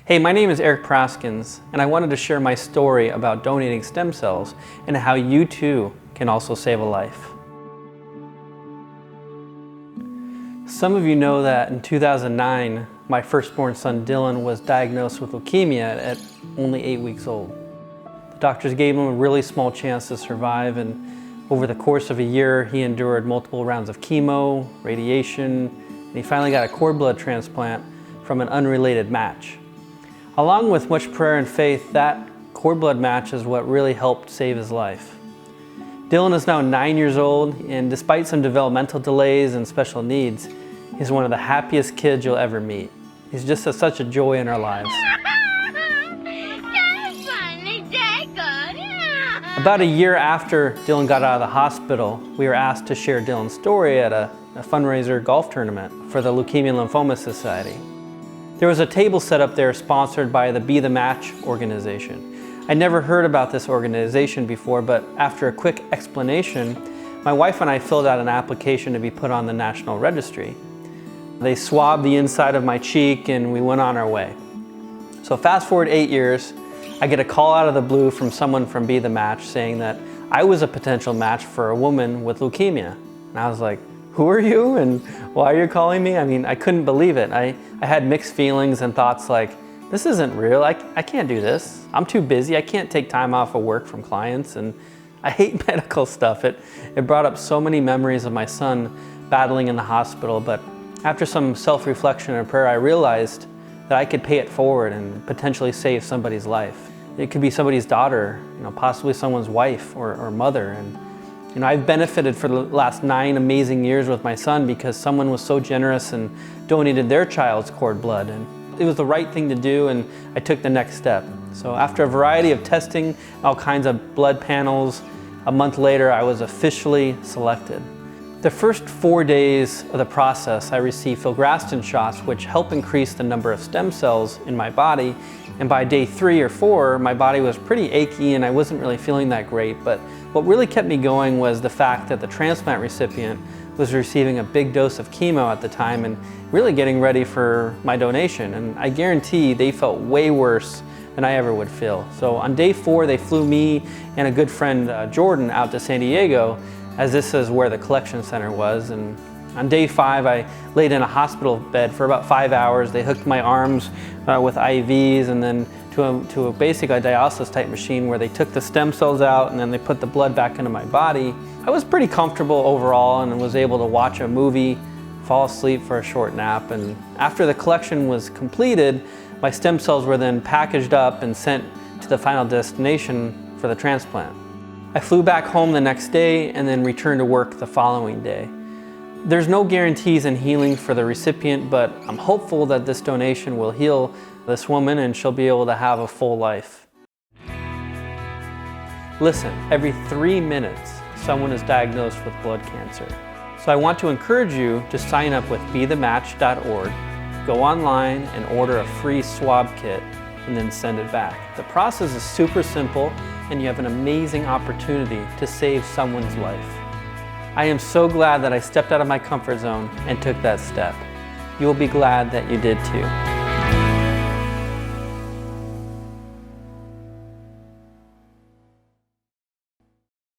Hey, my name is Eric Praskins, and I wanted to share my story about donating stem cells and how you too can also save a life. Some of you know that in 2009, my firstborn son Dylan was diagnosed with leukemia at only 8 weeks old. The doctors gave him a really small chance to survive, and over the course of a year, he endured multiple rounds of chemo, radiation, and he finally got a cord blood transplant from an unrelated match. Along with much prayer and faith, that cord blood match is what really helped save his life. Dylan is now 9 years old, and despite some developmental delays and special needs, he's one of the happiest kids you'll ever meet. He's just such a joy in our lives. About a year after Dylan got out of the hospital, we were asked to share Dylan's story at a fundraiser golf tournament for the Leukemia and Lymphoma Society. There was a table set up there sponsored by the Be the Match organization. I'd never heard about this organization before, but after a quick explanation, my wife and I filled out an application to be put on the national registry. They swabbed the inside of my cheek and we went on our way. So fast forward 8 years, I get a call out of the blue from someone from Be the Match saying that I was a potential match for a woman with leukemia. And I was like, who are you and why are you calling me? I mean, I couldn't believe it. I had mixed feelings and thoughts like, this isn't real. I can't do this. I'm too busy. I can't take time off of work from clients, and I hate medical stuff. It brought up so many memories of my son battling in the hospital, but after some self-reflection and prayer, I realized that I could pay it forward and potentially save somebody's life. It could be somebody's daughter, possibly someone's wife or mother. And I've benefited for the last 9 amazing years with my son because someone was so generous and donated their child's cord blood. And it was the right thing to do, and I took the next step. So after a variety of testing, all kinds of blood panels, a month later I was officially selected. The first 4 days of the process, I received filgrastim shots, which help increase the number of stem cells in my body. And by day 3 or 4, my body was pretty achy and I wasn't really feeling that great. But what really kept me going was the fact that the transplant recipient was receiving a big dose of chemo at the time and really getting ready for my donation. And I guarantee they felt way worse than I ever would feel. So on day 4, they flew me and a good friend, Jordan, out to San Diego, as this is where the collection center was. And on day 5, I laid in a hospital bed for about 5 hours. They hooked my arms with IVs and then to a basic dialysis type machine where they took the stem cells out and then they put the blood back into my body. I was pretty comfortable overall and was able to watch a movie, fall asleep for a short nap. And after the collection was completed, my stem cells were then packaged up and sent to the final destination for the transplant. I flew back home the next day and then returned to work the following day. There's no guarantees in healing for the recipient, but I'm hopeful that this donation will heal this woman and she'll be able to have a full life. Listen, every 3 minutes, someone is diagnosed with blood cancer. So I want to encourage you to sign up with bethematch.org, go online and order a free swab kit, and then send it back. The process is super simple, and you have an amazing opportunity to save someone's life. I am so glad that I stepped out of my comfort zone and took that step. You will be glad that you did too.